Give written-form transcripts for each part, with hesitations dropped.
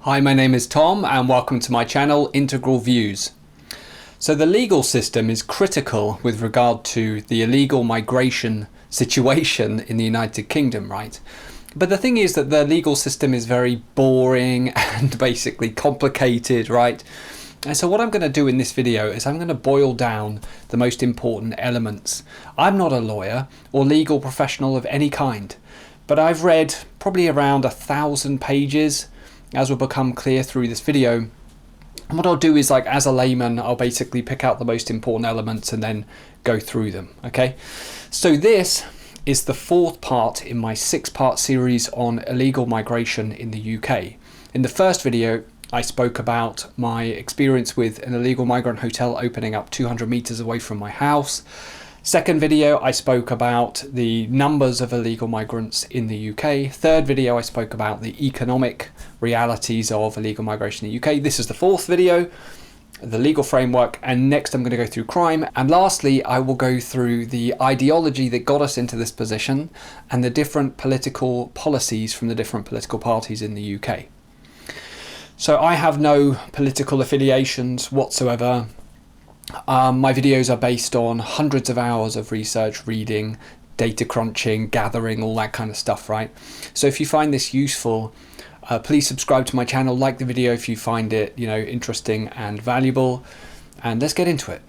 Hi, my name is Tom and welcome to my channel Integral Views. So the legal system is critical with regard to the illegal migration situation in the United Kingdom, right? But the thing is that the legal system is very boring and basically complicated, right? And so what I'm going to do in this video is I'm going to boil down the most important elements. I'm not a lawyer or legal professional of any kind, but I've read probably around 1,000 pages, as will become clear through this video. And what I'll do is, like, as a layman, I'll basically pick out the most important elements and then go through them, okay? So this is the fourth part in my 6-part series on illegal migration in the UK. In the first video, I spoke about my experience with an illegal migrant hotel opening up 200 meters away from my house. Second video, I spoke about the numbers of illegal migrants in the UK. Third video, I spoke about the economic realities of illegal migration in the UK. This is the fourth video, the legal framework, and next I'm going to go through crime. And lastly, I will go through the ideology that got us into this position and the different political policies from the different political parties in the UK. So I have no political affiliations whatsoever. My videos are based on hundreds of hours of research, reading, data crunching, gathering, all that kind of stuff, right? So if you find this useful, please subscribe to my channel, like the video if you find it, interesting and valuable, and let's get into it.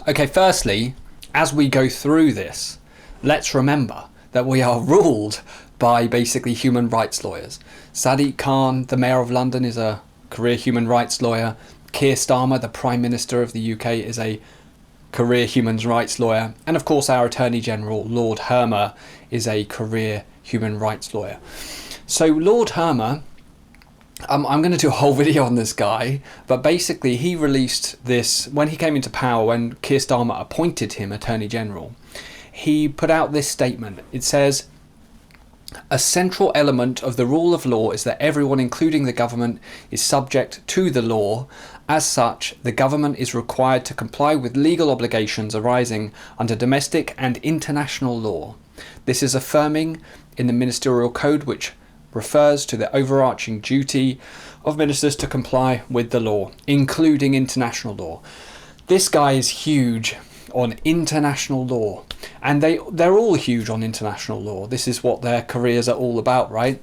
Okay, firstly, as we go through this, let's remember that we are ruled by basically human rights lawyers. Sadiq Khan, the Mayor of London, is a career human rights lawyer. Keir Starmer, the Prime Minister of the UK, is a career human rights lawyer. And of course, our Attorney General, Lord Hermer, is a career human rights lawyer. So Lord Hermer, I'm going to do a whole video on this guy, but basically he released this when he came into power, when Keir Starmer appointed him Attorney General. He put out this statement. It says, "A central element of the rule of law is that everyone, including the government, is subject to the law. As such, the government is required to comply with legal obligations arising under domestic and international law. This is affirming in the Ministerial Code, which refers to the overarching duty of ministers to comply with the law, including international law." This guy is huge on international law, and they're all huge on international law. This is what their careers are all about, right?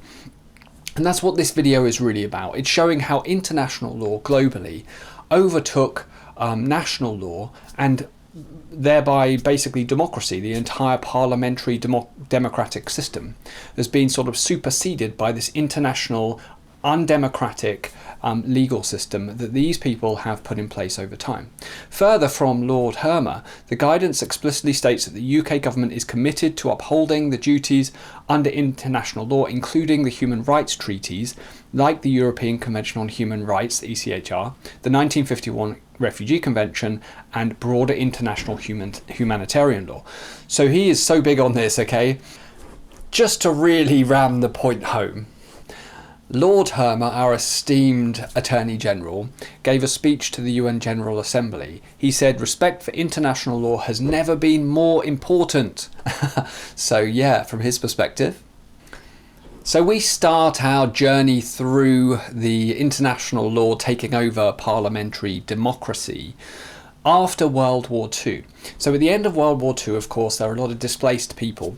And that's what this video is really about. It's showing how international law globally overtook national law, and thereby basically democracy. The entire parliamentary democratic system has been sort of superseded by this international undemocratic legal system that these people have put in place over time. Further, from Lord Hermer, the guidance explicitly states that the UK government is committed to upholding the duties under international law, including the human rights treaties like the European Convention on Human Rights, the ECHR, the 1951 Refugee Convention, and broader international humanitarian law. So he is so big on this, okay? Just to really ram the point home, Lord Hermer, our esteemed Attorney General, gave a speech to the UN General Assembly. He said, "Respect for international law has never been more important." So yeah, from his perspective. So we start our journey through the international law taking over parliamentary democracy after World War II. So at the end of World War II, of course, there were a lot of displaced people.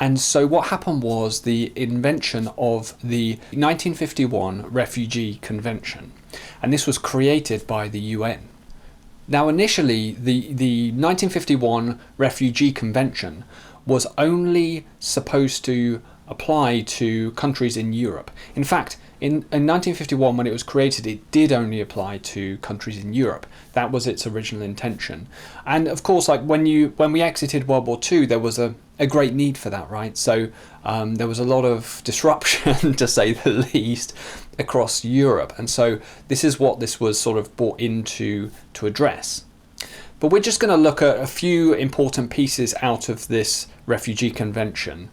And so what happened was the invention of the 1951 Refugee Convention. And this was created by the UN. Now, initially, the 1951 Refugee Convention was only supposed to apply to countries in Europe. In fact, in 1951, when it was created, it did only apply to countries in Europe. That was its original intention. And of course, like when we exited World War II, there was a great need for that, right? So there was a lot of disruption, to say the least, across Europe. And so this is what this was sort of brought into to address. But we're just going to look at a few important pieces out of this Refugee Convention.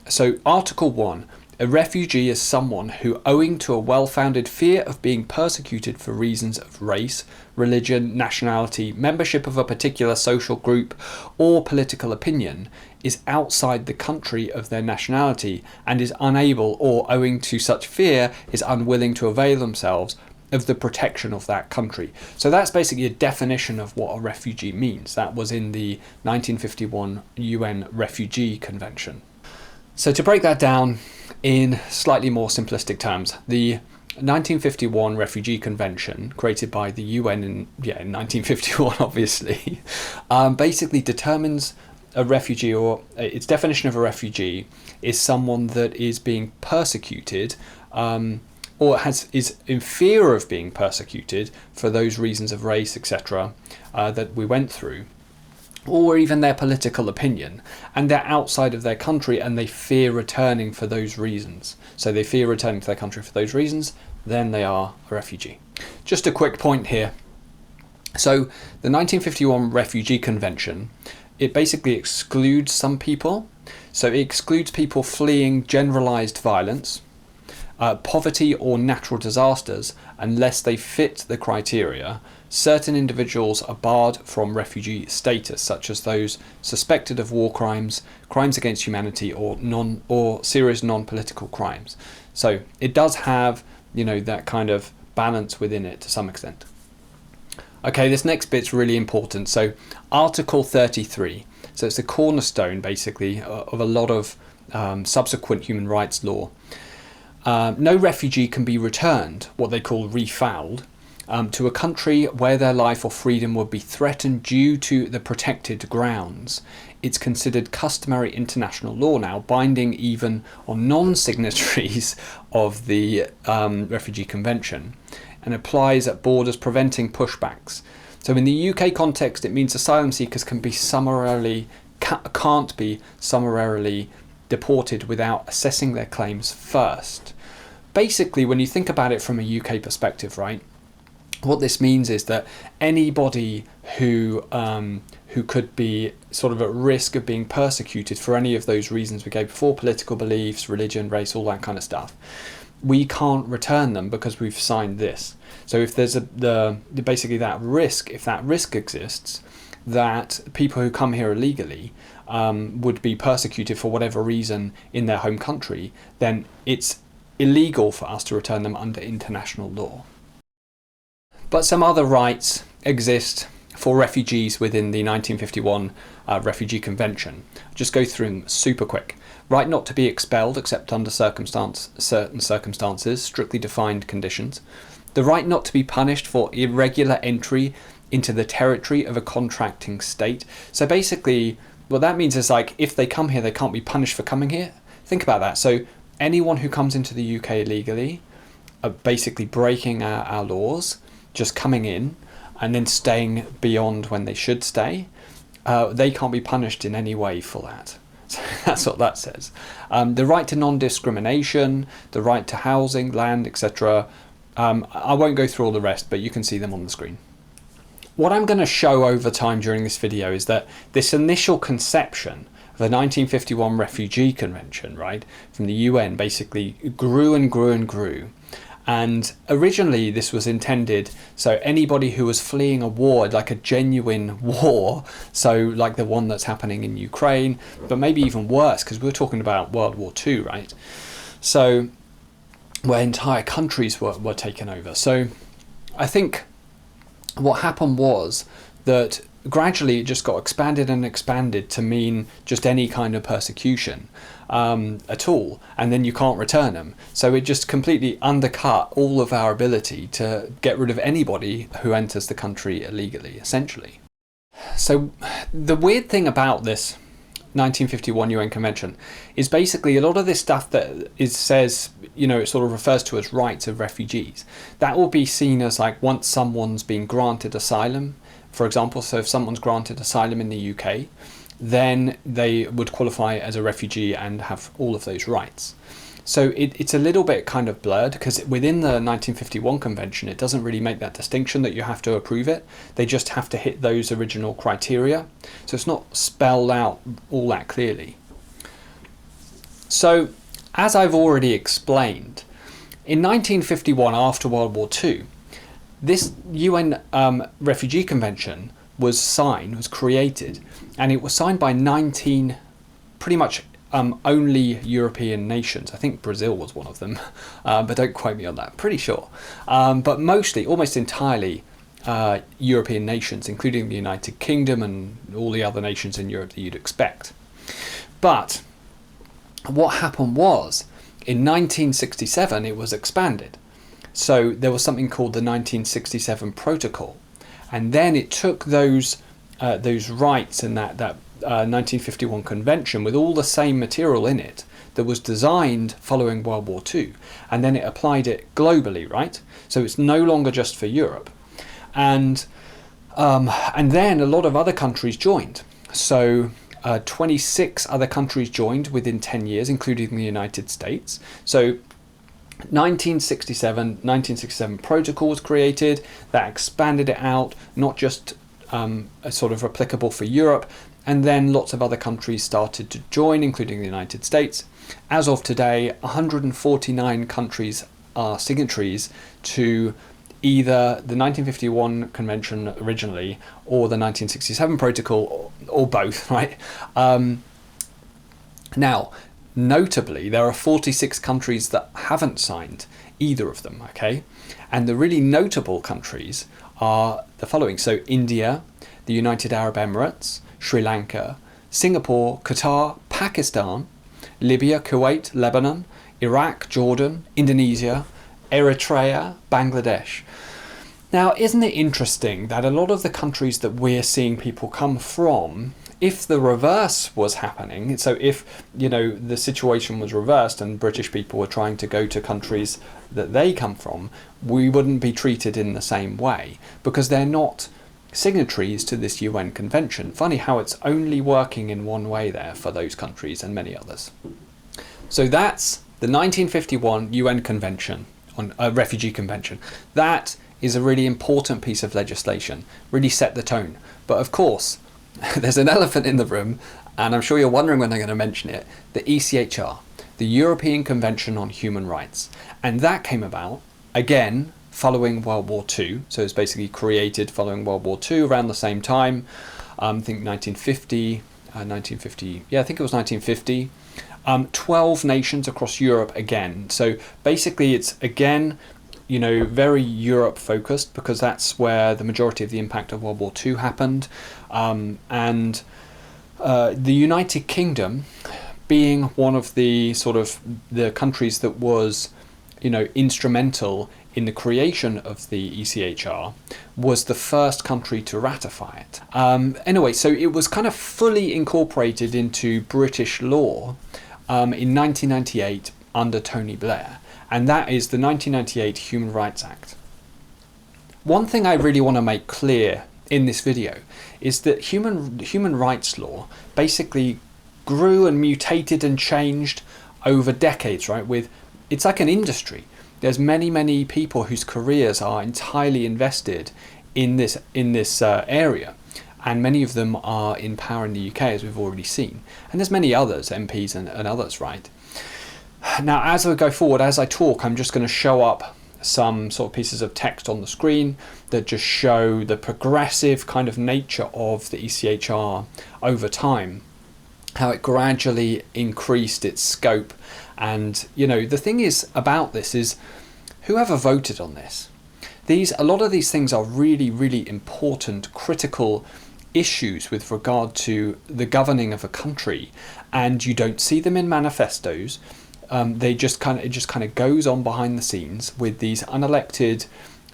So Article 1, A refugee is someone who, owing to a well-founded fear of being persecuted for reasons of race, religion, nationality, membership of a particular social group, or political opinion, is outside the country of their nationality and is unable, or owing to such fear, is unwilling to avail themselves of the protection of that country. So that's basically a definition of what a refugee means. That was in the 1951 UN Refugee Convention. So to break that down in slightly more simplistic terms, the 1951 Refugee Convention, created by the UN in 1951 obviously, basically determines a refugee, or its definition of a refugee is someone that is being persecuted or is in fear of being persecuted for those reasons of race, etc., that we went through, or even their political opinion, and they're outside of their country and they fear returning for those reasons. So they fear returning to their country for those reasons, then they are a refugee. Just a quick point here. So the 1951 Refugee Convention, it basically excludes some people. So it excludes people fleeing generalized violence, poverty or natural disasters, unless they fit the criteria. Certain individuals are barred from refugee status, such as those suspected of war crimes, crimes against humanity, or serious non-political crimes. So it does have, that kind of balance within it to some extent. Okay, this next bit's really important. So Article 33. So it's the cornerstone, basically, of a lot of subsequent human rights law. No refugee can be returned, what they call refouled, to a country where their life or freedom would be threatened due to the protected grounds. It's considered customary international law now, binding even on non-signatories of the Refugee Convention, and applies at borders, preventing pushbacks. So in the UK context, it means asylum seekers can't be summarily deported without assessing their claims first. Basically, when you think about it from a UK perspective, right, what this means is that anybody who could be sort of at risk of being persecuted for any of those reasons we gave before, political beliefs, religion, race, all that kind of stuff, we can't return them because we've signed this. So if there's basically that risk, if that risk exists, that people who come here illegally would be persecuted for whatever reason in their home country, then it's illegal for us to return them under international law. But some other rights exist for refugees within the 1951 Refugee Convention. I'll just go through them super quick. Right not to be expelled except under certain circumstances, strictly defined conditions. The right not to be punished for irregular entry into the territory of a contracting state. So basically, what that means is, like, if they come here, they can't be punished for coming here. Think about that. So anyone who comes into the UK illegally are basically breaking our laws, just coming in and then staying beyond when they should stay. They can't be punished in any way for that. So that's what that says. The right to non-discrimination, the right to housing, land, etc. I won't go through all the rest, but you can see them on the screen. What I'm going to show over time during this video is that this initial conception of the 1951 Refugee Convention, right, from the UN, basically grew and grew and grew. And originally this was intended so anybody who was fleeing a war, like a genuine war, so like the one that's happening in Ukraine, but maybe even worse, because we're talking about World War II, right? So where entire countries were taken over. So I think what happened was that gradually it just got expanded and expanded to mean just any kind of persecution at all, and then you can't return them. So it just completely undercut all of our ability to get rid of anybody who enters the country illegally, essentially. So the weird thing about this 1951 UN Convention is basically a lot of this stuff that says, it sort of refers to as rights of refugees. That will be seen as like once someone's been granted asylum, for example. So if someone's granted asylum in the UK, then they would qualify as a refugee and have all of those rights. So it's a little bit kind of blurred, because within the 1951 Convention, it doesn't really make that distinction that you have to approve it. They just have to hit those original criteria. So it's not spelled out all that clearly. So as I've already explained, in 1951, after World War II, this UN Refugee Convention was created, and it was signed by 19 pretty much only European nations. I think Brazil was one of them, but don't quote me on that, pretty sure. But mostly, almost entirely, European nations, including the United Kingdom and all the other nations in Europe that you'd expect. But what happened was, in 1967, it was expanded. So there was something called the 1967 Protocol, and then it took those rights and that 1951 Convention with all the same material in it that was designed following World War II, and then it applied it globally, right? So it's no longer just for Europe, and then a lot of other countries joined. So 26 other countries joined within 10 years, including the United States. So 1967 Protocol was created that expanded it out, not just sort of applicable for Europe, and then lots of other countries started to join, including the United States. As of today, 149 countries are signatories to either the 1951 Convention originally or the 1967 Protocol, or both, right? Now, notably, there are 46 countries that haven't signed either of them, okay? And the really notable countries are the following. So India, the United Arab Emirates, Sri Lanka, Singapore, Qatar, Pakistan, Libya, Kuwait, Lebanon, Iraq, Jordan, Indonesia, Eritrea, Bangladesh. Now, isn't it interesting that a lot of the countries that we're seeing people come from, if the reverse was happening, so if, the situation was reversed and British people were trying to go to countries that they come from, we wouldn't be treated in the same way because they're not signatories to this UN convention. Funny how it's only working in one way there for those countries and many others. So that's the 1951 UN Convention on Refugee Convention. That is a really important piece of legislation, really set the tone. But of course, there's an elephant in the room, and I'm sure you're wondering when I'm going to mention it, the ECHR, the European Convention on Human Rights. And that came about, again, following World War II. So it's basically created following World War II around the same time. I think 1950, I think it was 1950. 12 nations across Europe again. So basically it's, again, very Europe focused because that's where the majority of the impact of World War II happened. And the United Kingdom being one of the sort of the countries that was, instrumental in the creation of the ECHR, was the first country to ratify it. Anyway, so it was kind of fully incorporated into British law in 1998 under Tony Blair, and that is the 1998 Human Rights Act. One thing I really want to make clear in this video is that human rights law basically grew and mutated and changed over decades, right? It's like an industry. There's many people whose careers are entirely invested in this area, and many of them are in power in the UK, as we've already seen. And there's many others, MPs and others, right? Now, as I go forward, as I talk, I'm just going to show up some sort of pieces of text on the screen that just show the progressive kind of nature of the ECHR over time, how it gradually increased its scope. And, the thing is about this is whoever voted on this, a lot of these things are really, really important, critical issues with regard to the governing of a country, and you don't see them in manifestos. It just kind of goes on behind the scenes with these unelected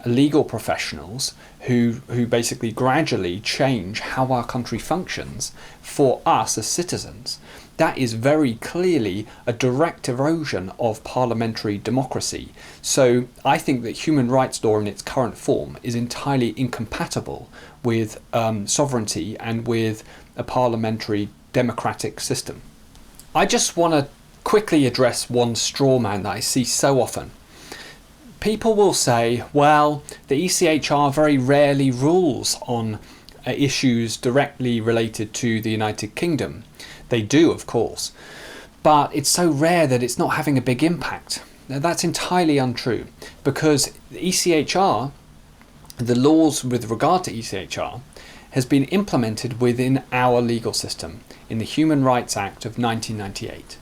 legal professionals who basically gradually change how our country functions for us as citizens. That is very clearly a direct erosion of parliamentary democracy. So I think that human rights law in its current form is entirely incompatible with sovereignty and with a parliamentary democratic system. I just want to quickly address one straw man that I see so often. People will say, well, the ECHR very rarely rules on issues directly related to the United Kingdom. They do, of course, but it's so rare that it's not having a big impact. Now, that's entirely untrue, because the ECHR, the laws with regard to ECHR, has been implemented within our legal system in the Human Rights Act of 1998.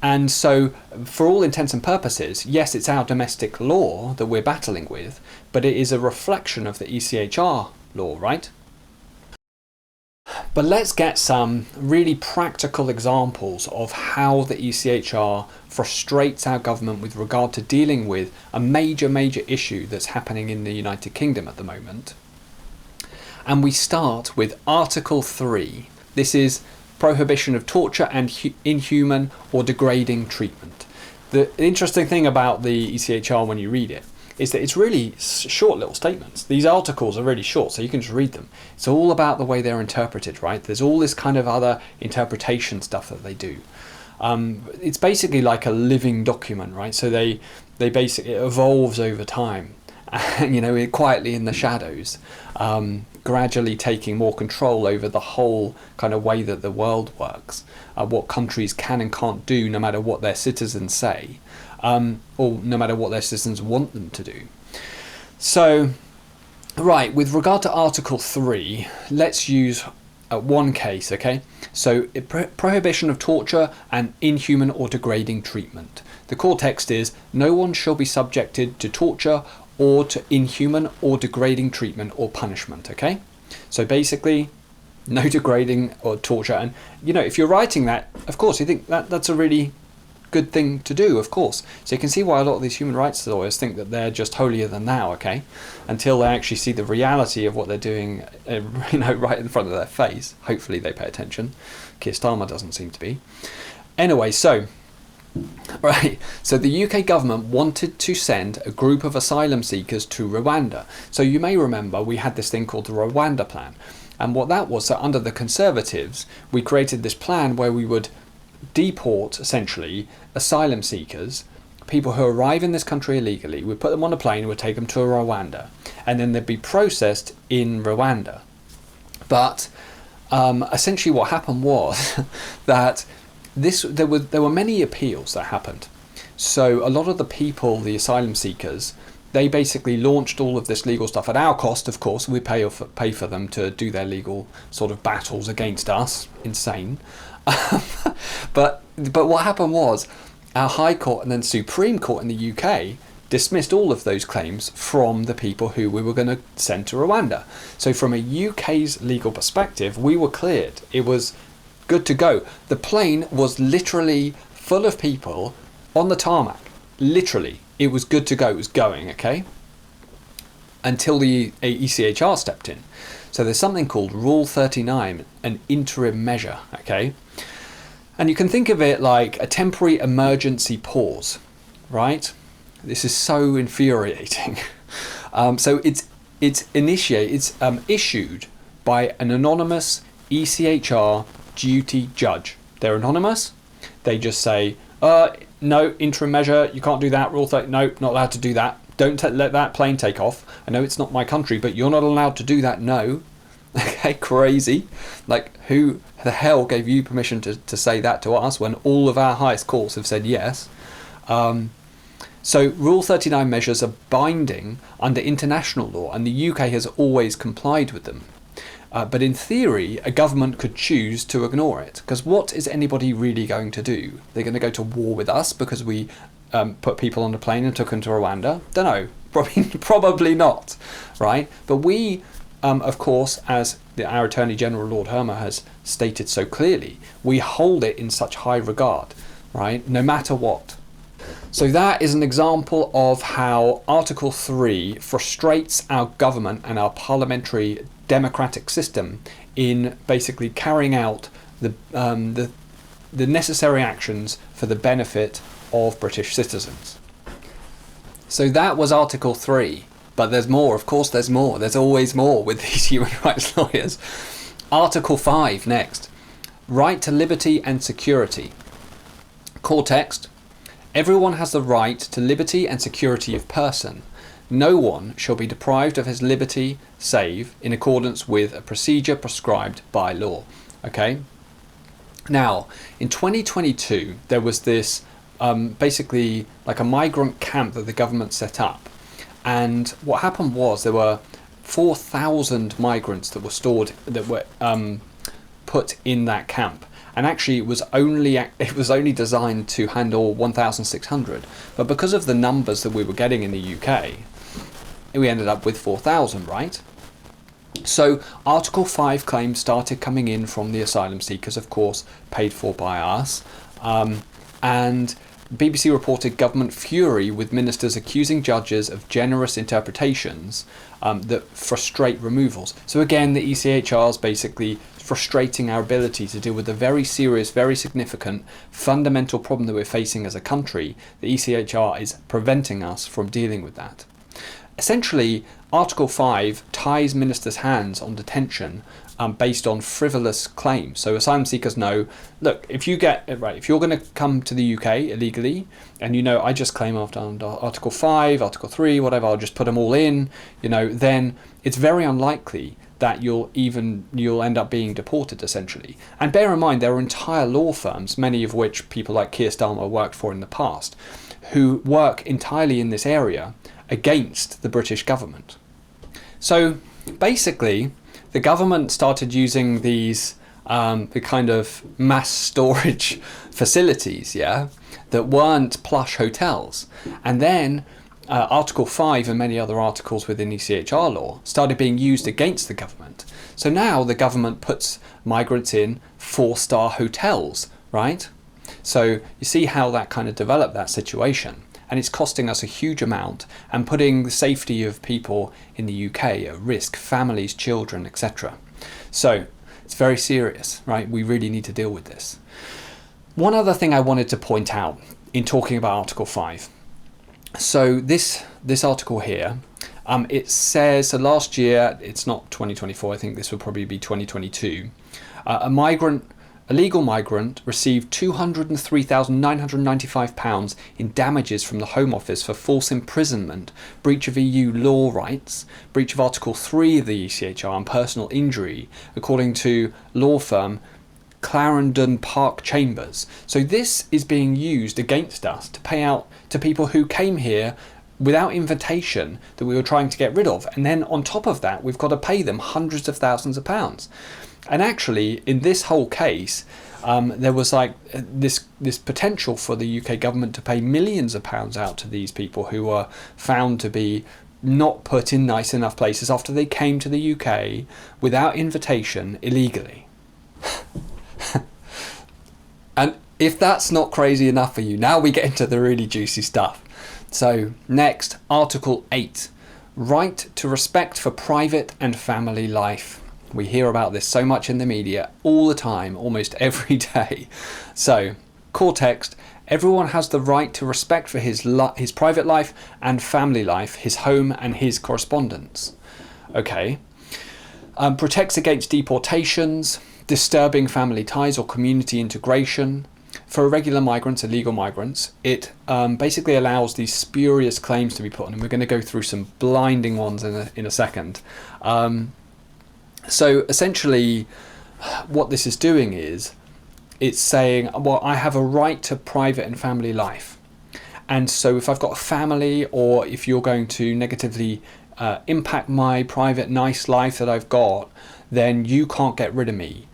And so, for all intents and purposes, yes, it's our domestic law that we're battling with, but it is a reflection of the ECHR law, right? But let's get some really practical examples of how the ECHR frustrates our government with regard to dealing with a major issue that's happening in the United Kingdom at the moment. And we start with Article 3. This is prohibition of torture and inhuman or degrading treatment. The interesting thing about the ECHR when you read it is that it's really short little statements. These articles are really short, so you can just read them. It's all about the way they're interpreted, right? There's all this kind of other interpretation stuff that they do. It's basically like a living document, right? So they basically, it evolves over time, you know, quietly in the shadows, gradually taking more control over the whole kind of way that the world works, what countries can and can't do no matter what their citizens say, or no matter what their citizens want them to do. So, right, with regard to Article 3, let's use one case, okay? So, prohibition of torture and inhuman or degrading treatment. The core text is, no one shall be subjected to torture or to inhuman or degrading treatment or punishment, okay? So basically, no degrading or torture. And, you know, if you're writing that, of course, you think that's a really good thing to do, of course. So you can see why a lot of these human rights lawyers think that they're just holier than thou, okay? Until they actually see the reality of what they're doing, you know, right in front of their face. Hopefully they pay attention. Keir Starmer doesn't seem to be. Anyway, so... Right, so the UK government wanted to send a group of asylum seekers to Rwanda. So you may remember we had this thing called the Rwanda plan. And what that was, so under the Conservatives, we created this plan where we would deport, essentially, asylum seekers, people who arrive in this country illegally. We'd put them on a plane, we'd take them to Rwanda, and then they'd be processed in Rwanda. But essentially what happened was that there were many appeals that happened. So a lot of the people, the asylum seekers, they basically launched all of this legal stuff at our cost, of course. We pay for them to do their legal sort of battles against us. Insane. But what happened was our High Court and then Supreme Court in the UK dismissed all of those claims from the people who we were going to send to Rwanda. So from a UK's legal perspective, we were cleared. It was good to go. The plane was literally full of people on the tarmac. Literally. It was good to go. It was going, okay? Until the ECHR stepped in. So there's something called Rule 39, an interim measure, okay? And you can think of it like a temporary emergency pause, right? This is so infuriating. So it's issued by an anonymous ECHR duty judge. They're anonymous. They just say, no, interim measure, you can't do that. Rule 30, no, not allowed to do that. Don't let that plane take off. I know it's not my country, but you're not allowed to do that. No. Okay, crazy. Like, who the hell gave you permission to say that to us when all of our highest courts have said yes? So Rule 39 measures are binding under international law, and the UK has always complied with them. But in theory, a government could choose to ignore it. Because what is anybody really going to do? They're going to go to war with us because we put people on a plane and took them to Rwanda? Don't know. Probably not, right? But we, of course, as our Attorney General, Lord Hermer, has stated so clearly, we hold it in such high regard, right? No matter what. So that is an example of how Article 3 frustrates our government and our parliamentary democratic system in basically carrying out the necessary actions for the benefit of British citizens. So that was Article 3, but there's more, of course there's more, there's always more with these human rights lawyers. Article 5 next, right to liberty and security. Core text, everyone has the right to liberty and security of person. No one shall be deprived of his liberty save in accordance with a procedure prescribed by law. Okay? Now, in 2022, there was this basically like a migrant camp that the government set up. And what happened was there were 4,000 migrants that were stored, that were put in that camp. And actually it was only designed to handle 1,600. But because of the numbers that we were getting in the UK, we ended up with 4,000, right? So Article 5 claims started coming in from the asylum seekers, of course, paid for by us. And BBC reported government fury with ministers accusing judges of generous interpretations that frustrate removals. So again, the ECHR is basically frustrating our ability to deal with the very serious, very significant, fundamental problem that we're facing as a country. The ECHR is preventing us from dealing with that. Essentially, Article 5 ties ministers' hands on detention based on frivolous claims. So asylum seekers know, look, if you're going to come to the UK illegally, and I just claim after Article 5, Article 3, whatever, I'll just put them all in, then it's very unlikely that you'll end up being deported, essentially. And bear in mind, there are entire law firms, many of which people like Keir Starmer worked for in the past, who work entirely in this area against the British government. So basically, the government started using these the kind of mass storage facilities, that weren't plush hotels. And then Article 5 and many other articles within ECHR law started being used against the government. So now the government puts migrants in 4-star hotels, right? So you see how that kind of developed that situation. And it's costing us a huge amount and putting the safety of people in the UK at risk, families, children, etc. So it's very serious, right? We really need to deal with this. One other thing I wanted to point out in talking about Article 5. So this article here, it says, so last year, it's not 2024, I think this would probably be 2022, a legal migrant received £203,995 in damages from the Home Office for false imprisonment, breach of EU law rights, breach of Article 3 of the ECHR and personal injury, according to law firm Clarendon Park Chambers. So this is being used against us to pay out to people who came here without invitation that we were trying to get rid of. And then on top of that, we've got to pay them hundreds of thousands of pounds. And actually, in this whole case, there was this potential for the UK government to pay millions of pounds out to these people who were found to be not put in nice enough places after they came to the UK without invitation illegally. And if that's not crazy enough for you, now we get into the really juicy stuff. So next, Article 8, right to respect for private and family life. We hear about this so much in the media all the time, almost every day. So, core text, everyone has the right to respect for his private life and family life, his home and his correspondence. Okay. Protects against deportations, disturbing family ties or community integration. For irregular migrants, illegal migrants, it basically allows these spurious claims to be put on, and we're going to go through some blinding ones in a second. So essentially, what this is doing is, it's saying, well, I have a right to private and family life. And so if I've got a family, or if you're going to negatively impact my private, nice life that I've got, then you can't get rid of me.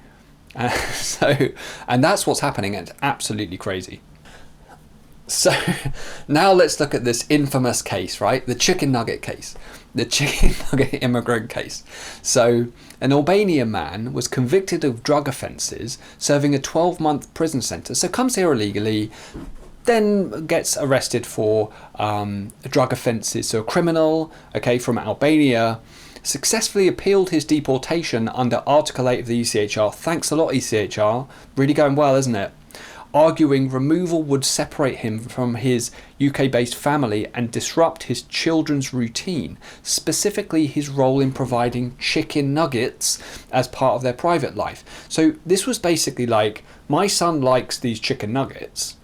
And that's what's happening. It's absolutely crazy. So now let's look at this infamous case, right? The chicken nugget case, the chicken nugget immigrant case. So an Albanian man was convicted of drug offences, serving a 12-month prison sentence. So comes here illegally, then gets arrested for drug offences. So a criminal, from Albania, successfully appealed his deportation under Article 8 of the ECHR. Thanks a lot, ECHR. Really going well, isn't it? Arguing removal would separate him from his UK-based family and disrupt his children's routine, specifically his role in providing chicken nuggets as part of their private life. So this was basically like, my son likes these chicken nuggets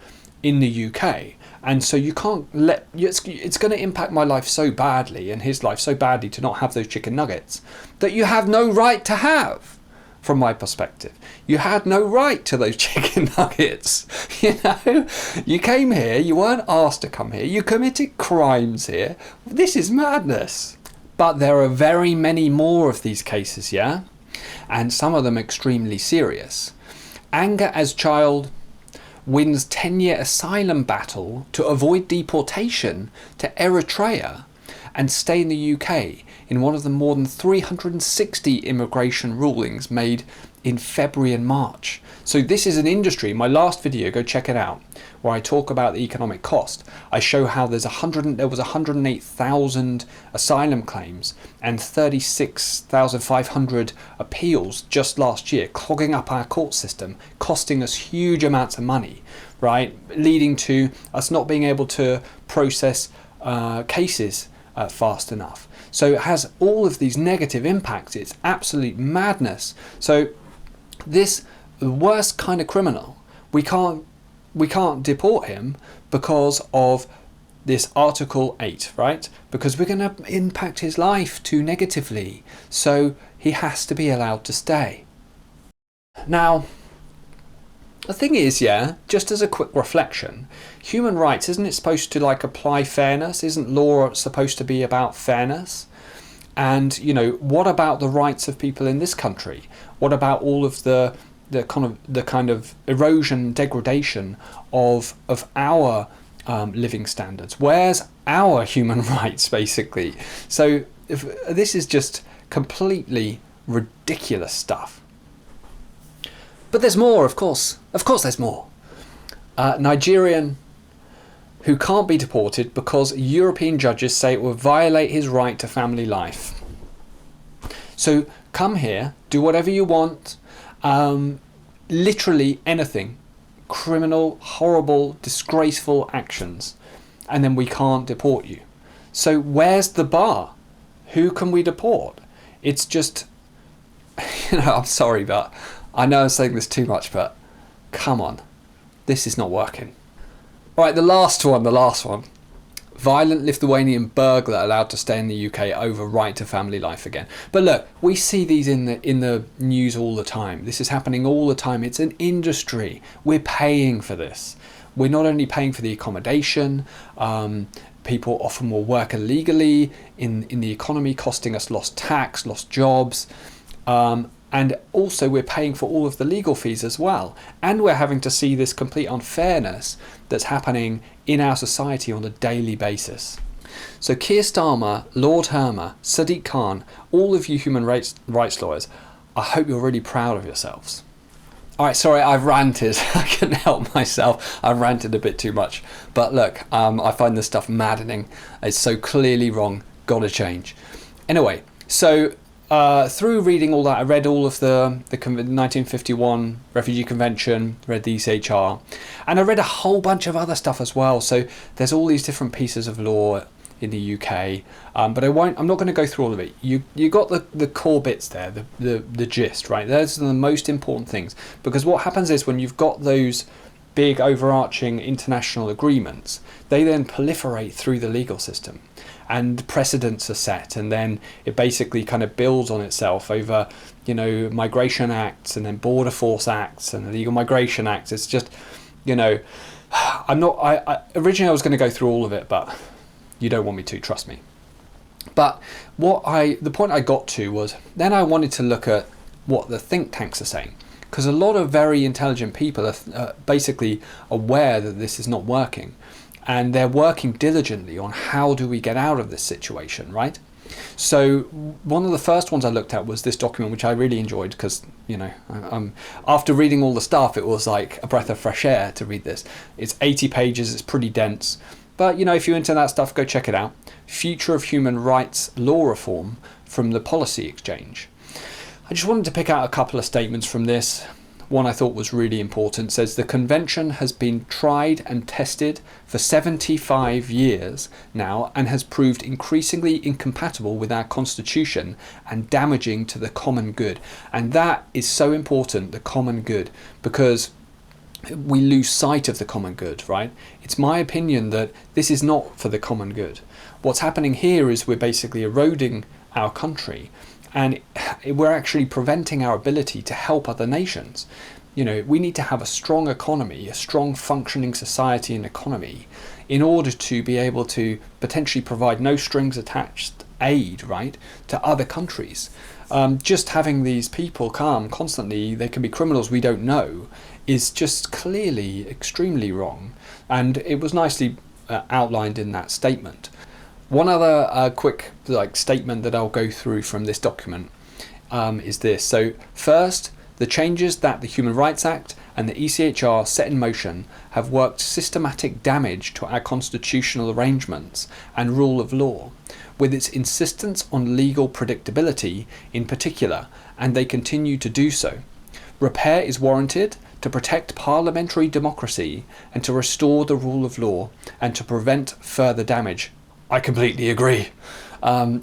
in the UK, and so you can't it's going to impact my life so badly and his life so badly to not have those chicken nuggets that you have no right to have. from my perspective. You had no right to those chicken nuggets. You know, you came here, you weren't asked to come here, you committed crimes here. This is madness. But there are very many more of these cases, yeah? And some of them extremely serious. Anger as child wins 10-year asylum battle to avoid deportation to Eritrea and stay in the UK in one of the more than 360 immigration rulings made in February and March. So this is an industry, my last video, go check it out, where I talk about the economic cost. I show how there was 108,000 asylum claims and 36,500 appeals just last year, clogging up our court system, costing us huge amounts of money, right? Leading to us not being able to process cases fast enough. So it has all of these negative impacts. It's absolute madness. So this worst kind of criminal, we can't deport him because of this Article 8, right? Because we're going to impact his life too negatively. So he has to be allowed to stay. Now, the thing is, yeah, just as a quick reflection, human rights, isn't it supposed to like apply fairness? Isn't law supposed to be about fairness? And, you know, what about the rights of people in this country? What about all of the kind of erosion, degradation of our living standards? Where's our human rights, basically? So this is just completely ridiculous stuff. But there's more, of course. Of course there's more. Nigerian who can't be deported because European judges say it will violate his right to family life. So come here, do whatever you want, literally anything, criminal, horrible, disgraceful actions, and then we can't deport you. So where's the bar? Who can we deport? It's just, you know, I'm sorry, but I know I'm saying this too much, but come on, this is not working. All right, the last one. Violent Lithuanian burglar allowed to stay in the UK over right to family life again. But look, we see these in the news all the time. This is happening all the time. It's an industry. We're paying for this. We're not only paying for the accommodation. People often will work illegally in the economy, costing us lost tax, lost jobs. And also we're paying for all of the legal fees as well. And we're having to see this complete unfairness that's happening in our society on a daily basis. So Keir Starmer, Lord Hermer, Sadiq Khan, all of you human rights lawyers, I hope you're really proud of yourselves. All right, sorry, I've ranted. I couldn't help myself. I've ranted a bit too much. But look, I find this stuff maddening. It's so clearly wrong. Gotta change. Anyway, so through reading all that, I read all of the 1951 Refugee Convention, read the ECHR, and I read a whole bunch of other stuff as well. So there's all these different pieces of law in the UK, but I'm not going to go through all of it. You got the core bits there, the gist, right? Those are the most important things, because what happens is when you've got those big overarching international agreements, they then proliferate through the legal system. And precedents are set, and then it basically kind of builds on itself over, you know, migration acts and then border force acts and illegal migration acts. It's just, you know, originally I was going to go through all of it, but you don't want me to, trust me. But the point I got to was, then I wanted to look at what the think tanks are saying, because a lot of very intelligent people are basically aware that this is not working. And they're working diligently on how do we get out of this situation, right? So one of the first ones I looked at was this document, which I really enjoyed because, you know, after reading all the stuff, it was like a breath of fresh air to read this. It's 80 pages, it's pretty dense. But, you know, if you're into that stuff, go check it out. Future of Human Rights Law Reform from the Policy Exchange. I just wanted to pick out a couple of statements from this. One I thought was really important. It says the convention has been tried and tested for 75 years now and has proved increasingly incompatible with our constitution and damaging to the common good. And that is so important, the common good, because we lose sight of the common good, right? It's my opinion that this is not for the common good. What's happening here is we're basically eroding our country, and we're actually preventing our ability to help other nations. We need to have a strong economy, a strong functioning society and economy, in order to be able to potentially provide no strings attached aid, right, to other countries. Just having these people come constantly, they can be criminals we don't know, is just clearly extremely wrong. And it was nicely outlined in that statement. One other quick statement that I'll go through from this document is this. So first, the changes that the Human Rights Act and the ECHR set in motion have worked systematic damage to our constitutional arrangements and rule of law, with its insistence on legal predictability in particular, and they continue to do so. Repair is warranted to protect parliamentary democracy and to restore the rule of law and to prevent further damage. I completely agree.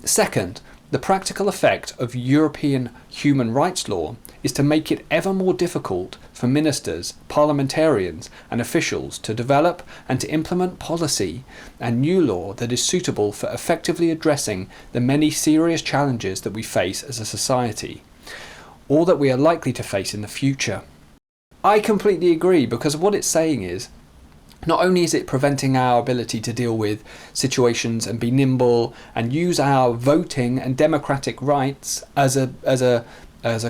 Second, the practical effect of European human rights law is to make it ever more difficult for ministers, parliamentarians and officials to develop and to implement policy and new law that is suitable for effectively addressing the many serious challenges that we face as a society, or that we are likely to face in the future. I completely agree, because what it's saying is, not only is it preventing our ability to deal with situations and be nimble and use our voting and democratic rights as a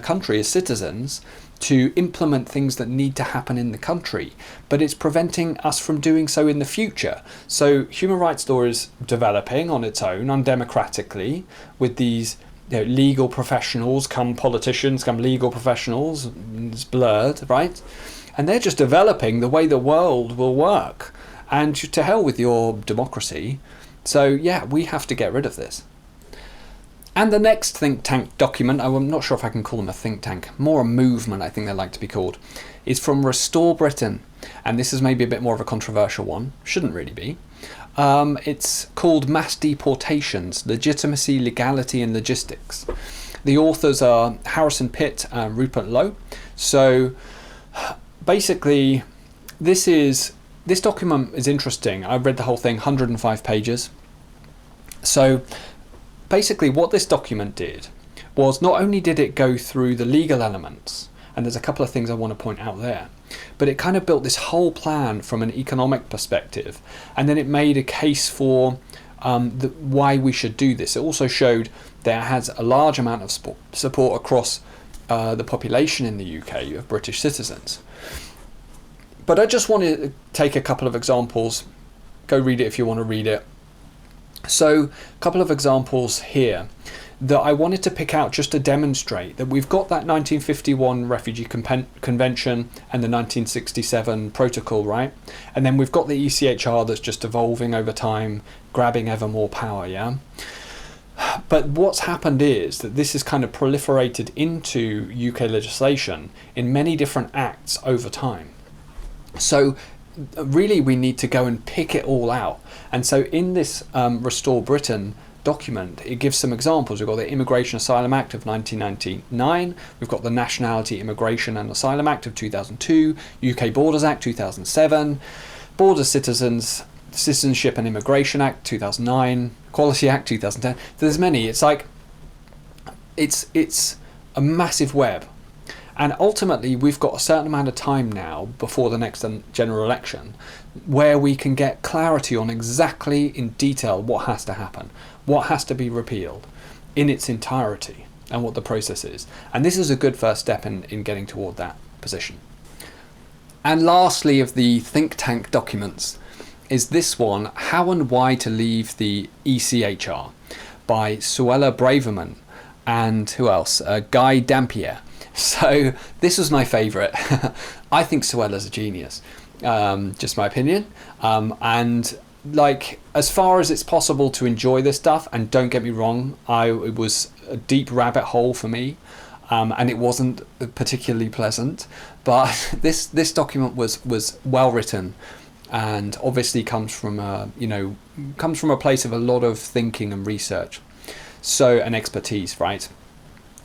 country, as citizens, to implement things that need to happen in the country, but it's preventing us from doing so in the future. So human rights law is developing on its own, undemocratically, with these legal professionals, come politicians, come legal professionals, it's blurred, right? And they're just developing the way the world will work. And to hell with your democracy. So yeah, we have to get rid of this. And the next think tank document, I'm not sure if I can call them a think tank, more a movement I think they like to be called, is from Restore Britain. And this is maybe a bit more of a controversial one, shouldn't really be. It's called Mass Deportations, Legitimacy, Legality and Logistics. The authors are Harrison Pitt and Rupert Lowe. So basically, this document is interesting. I read the whole thing, 105 pages. So basically what this document did was, not only did it go through the legal elements, and there's a couple of things I want to point out there, but it kind of built this whole plan from an economic perspective, and then it made a case for why we should do this. It also showed that it has a large amount of support across the population in the UK of British citizens. But I just want to take a couple of examples. Go read it if you want to read it. So a couple of examples here that I wanted to pick out just to demonstrate that we've got that 1951 Refugee Convention and the 1967 Protocol, right? And then we've got the ECHR that's just evolving over time, grabbing ever more power, yeah? But what's happened is that this has kind of proliferated into UK legislation in many different acts over time. So really we need to go and pick it all out. And so in this Restore Britain document, it gives some examples. We've got the Immigration Asylum Act of 1999, we've got the Nationality, Immigration and Asylum Act of 2002, UK Borders Act 2007, Border Citizenship and Immigration Act 2009, Equality Act 2010. There's many. It's like it's a massive web. And ultimately, we've got a certain amount of time now before the next general election where we can get clarity on exactly in detail what has to happen, what has to be repealed in its entirety, and what the process is. And this is a good first step in getting toward that position. And lastly, of the think tank documents is this one, How and Why to Leave the ECHR, by Suella Braverman and who else? Guy Dampier. So this was my favourite. I think Suella's a genius, just my opinion. And like, as far as it's possible to enjoy this stuff, and don't get me wrong, it was a deep rabbit hole for me, and it wasn't particularly pleasant. But this document was well written, and obviously comes from a place of a lot of thinking and research, and expertise, right?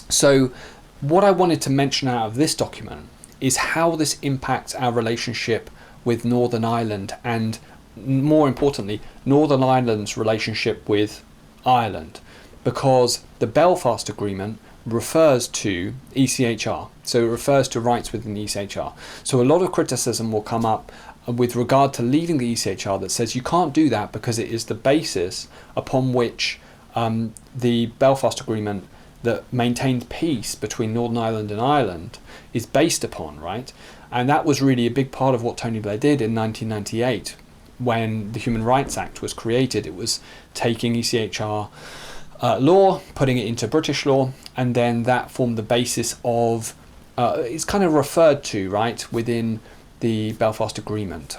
So what I wanted to mention out of this document is how this impacts our relationship with Northern Ireland, and more importantly, Northern Ireland's relationship with Ireland. because the Belfast Agreement refers to ECHR, so it refers to rights within the ECHR. So a lot of criticism will come up with regard to leaving the ECHR that says you can't do that because it is the basis upon which the Belfast Agreement that maintained peace between Northern Ireland and Ireland is based upon, right? And that was really a big part of what Tony Blair did in 1998 when the Human Rights Act was created. It was taking ECHR law, putting it into British law, and then that formed the basis of, it's kind of referred to, right, within the Belfast Agreement.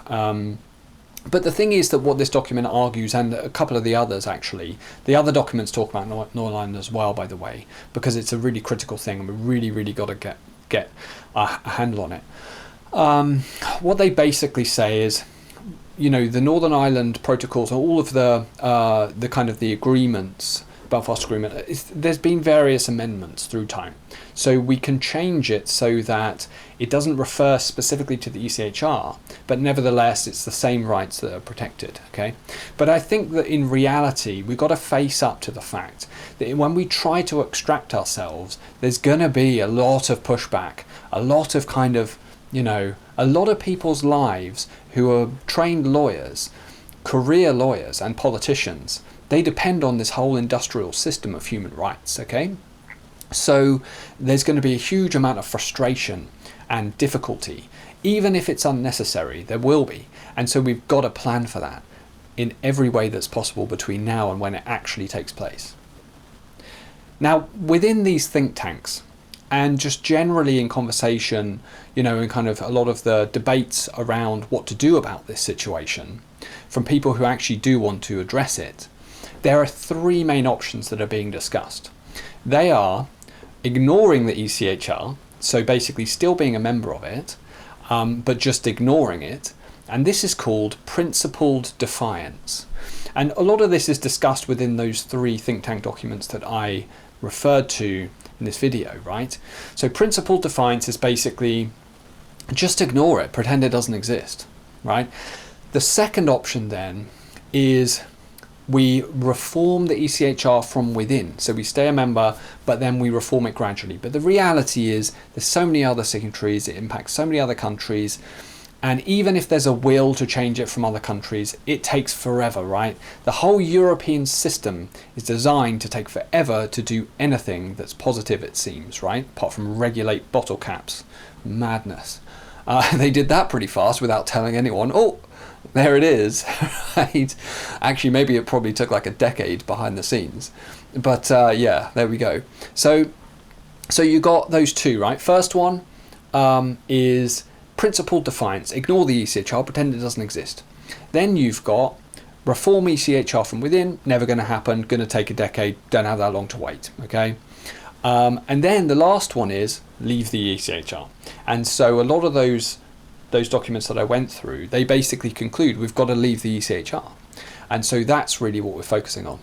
But the thing is that what this document argues, and a couple of the others actually, the other documents talk about Northern Ireland as well, by the way, because it's a really critical thing and we really got to get a handle on it. What they basically say is, you know, the Northern Ireland protocols, all of the kind of the agreements, Belfast Agreement, there's been various amendments through time. So we can change it so that it doesn't refer specifically to the ECHR, but nevertheless it's the same rights that are protected, okay? But I think that in reality we've got to face up to the fact that when we try to extract ourselves, there's going to be a lot of pushback, a lot of kind of, you know, a lot of people's lives who are trained lawyers, career lawyers and politicians, they depend on this whole industrial system of human rights, okay? So there's going to be a huge amount of frustration and difficulty, even if it's unnecessary, there will be. And so we've got to plan for that in every way that's possible between now and when it actually takes place. Now, within these think tanks, and just generally in conversation, you know, in kind of a lot of the debates around what to do about this situation, from people who actually do want to address it, there are three main options that are being discussed. They are ignoring the ECHR, so basically still being a member of it, but just ignoring it. And this is called principled defiance. And a lot of this is discussed within those three think tank documents that I referred to in this video, right? So principled defiance is basically just ignore it, pretend it doesn't exist, right? The second option then is we reform the ECHR from within. So we stay a member, but then we reform it gradually. But the reality is there's so many other signatories, it impacts so many other countries. And even if there's a will to change it from other countries, it takes forever, right? The whole European system is designed to take forever to do anything that's positive, it seems, right? Apart from regulate bottle caps. Madness. They did that pretty fast without telling anyone. Oh, there it is, right? Actually, maybe it probably took like a decade behind the scenes. But yeah, there we go. So you got those two, right? First one is principled defiance. Ignore the ECHR, pretend it doesn't exist. Then you've got reform ECHR from within, never going to happen, going to take a decade, don't have that long to wait, okay? And then the last one is leave the ECHR. And so a lot of those documents that I went through, they basically conclude we've got to leave the ECHR. And so that's really what we're focusing on.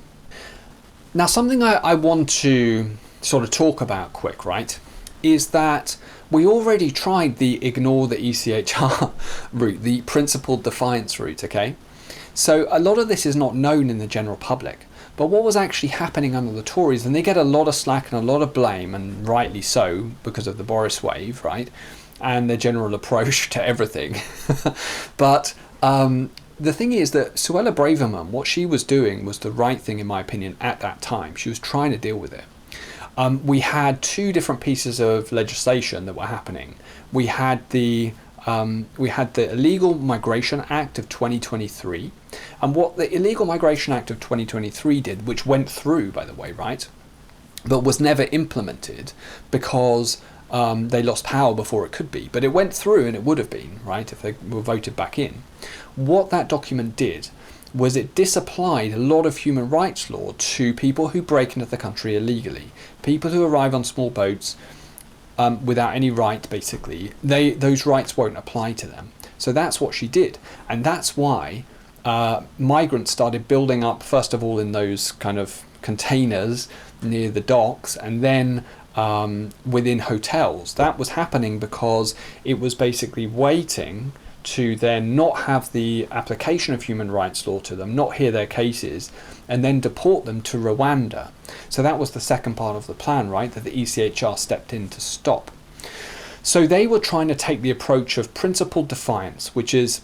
Now, something I want to sort of talk about quick, right, is that we already tried the ignore the ECHR route, the principled defiance route, okay? So a lot of this is not known in the general public. But what was actually happening under the Tories, and they get a lot of slack and a lot of blame, and rightly so, because of the Boris wave, right? And their general approach to everything. But the thing is that Suella Braverman, what she was doing was the right thing, in my opinion, at that time. She was trying to deal with it. We had two different pieces of legislation that were happening. We had the Illegal Migration Act of 2023, and what the Illegal Migration Act of 2023 did, which went through, by the way, right, but was never implemented because they lost power before it could be, but it went through and it would have been, right, if they were voted back in. What that document did was it disapplied a lot of human rights law to people who break into the country illegally, people who arrive on small boats without any right, basically. Those rights won't apply to them. So that's what she did, and that's why migrants started building up, first of all, in those kind of containers near the docks, and then within hotels. That was happening because it was basically waiting to then not have the application of human rights law to them, not hear their cases, and then deport them to Rwanda. So that was the second part of the plan, right, that the ECHR stepped in to stop. So they were trying to take the approach of principled defiance, which is,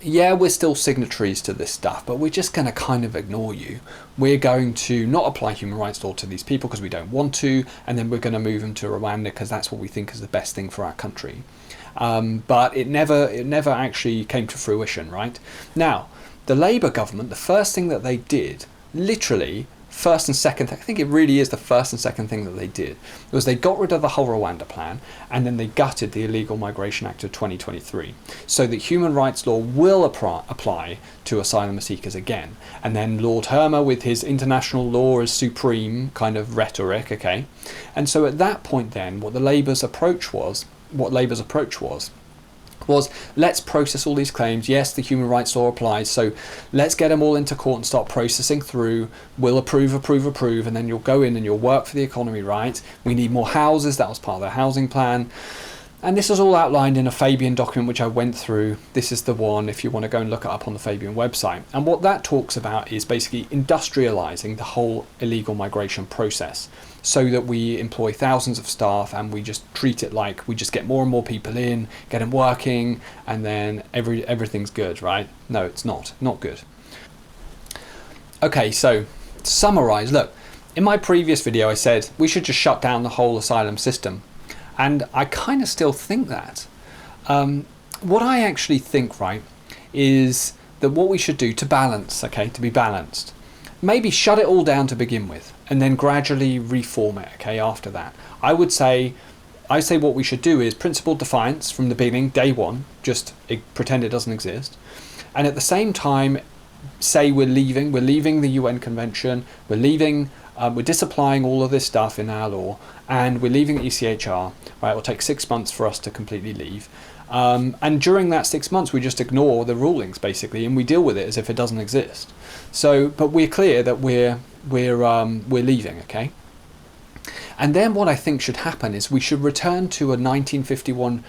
yeah, we're still signatories to this stuff, but we're just going to kind of ignore you. We're going to not apply human rights law to these people because we don't want to, and then we're going to move them to Rwanda because that's what we think is the best thing for our country. But it never actually came to fruition, right? Now, the Labour government, the first thing that they did, literally, first and second, I think it really is the first and second thing that they did, was they got rid of the whole Rwanda plan, and then they gutted the Illegal Migration Act of 2023, so that human rights law will apply to asylum seekers again. And then Lord Hermer, with his international law as supreme kind of rhetoric, okay? And so at that point then, what Labour's approach was, let's process all these claims. Yes, the human rights law applies, so let's get them all into court and start processing through. We'll approve, and then you'll go in and you'll work for the economy, right? We need more houses. That was part of their housing plan. And this is all outlined in a Fabian document, which I went through. This is the one, if you want to go and look it up on the Fabian website. And what that talks about is basically industrializing the whole illegal migration process, so that we employ thousands of staff and we just treat it like we just get more and more people in, get them working, and then everything's good, right? No, it's not good. Okay, so to summarize, look, in my previous video I said we should just shut down the whole asylum system, and I kind of still think that. What I actually think, right, is that what we should do to balance, okay, to be balanced, maybe shut it all down to begin with, and then gradually reform it, okay, after that. I say what we should do is principled defiance from the beginning, day one, just pretend it doesn't exist. And at the same time, say we're leaving the UN Convention, we're disapplying all of this stuff in our law, and we're leaving the ECHR, right? It will take 6 months for us to completely leave. And during that 6 months, we just ignore the rulings, basically, and we deal with it as if it doesn't exist. So, but we're clear that we're leaving, okay? And then what I think should happen is we should return to a 1951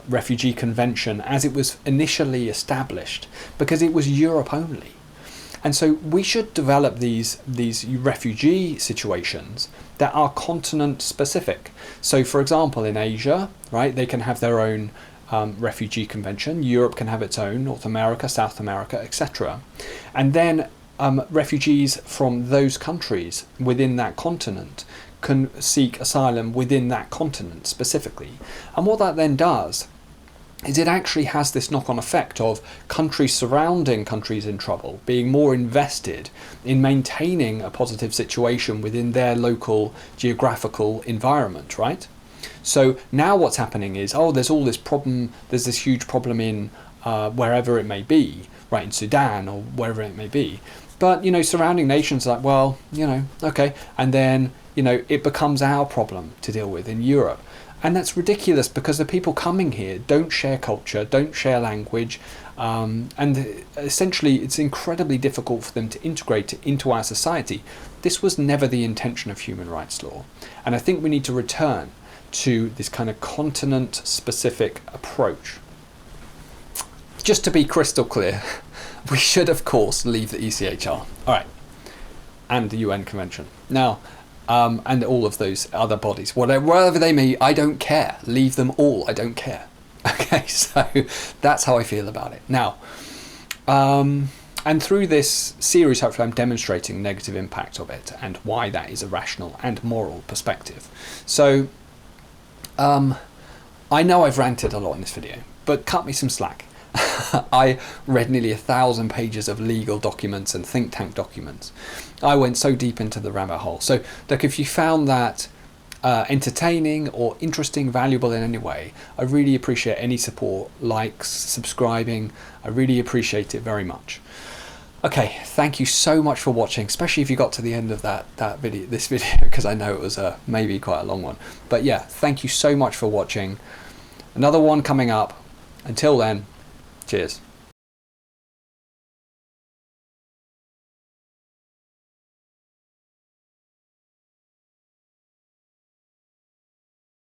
Refugee Convention as it was initially established, because it was Europe only. And so we should develop these refugee situations that are continent specific. So for example, in Asia, right, they can have their own refugee convention. Europe can have its own, North America, South America, etc. And then refugees from those countries within that continent can seek asylum within that continent specifically. And what that then does is it actually has this knock-on effect of countries surrounding countries in trouble being more invested in maintaining a positive situation within their local geographical environment, right? So now what's happening is, there's all this problem, there's this huge problem in wherever it may be, right, in Sudan or wherever it may be. But, surrounding nations are like, well, okay. And then, it becomes our problem to deal with in Europe. And that's ridiculous, because the people coming here don't share culture, don't share language, and essentially it's incredibly difficult for them to integrate into our society. This was never the intention of human rights law. And I think we need to return to this kind of continent-specific approach. Just to be crystal clear, we should, of course, leave the ECHR. All right. And the UN Convention. Now, and all of those other bodies, wherever they may, I don't care. Leave them all. I don't care. Okay, so that's how I feel about it. Now, and through this series, hopefully I'm demonstrating the negative impact of it and why that is a rational and moral perspective. So, I know I've ranted a lot in this video, but cut me some slack. I read nearly 1,000 pages of legal documents and think tank documents. I went so deep into the rabbit hole. So look, if you found that entertaining or interesting, valuable in any way, I really appreciate any support, likes, subscribing. I really appreciate it very much. Okay, thank you so much for watching, especially if you got to the end of this video, because I know it was maybe quite a long one. But yeah, thank you so much for watching. Another one coming up. Until then, cheers.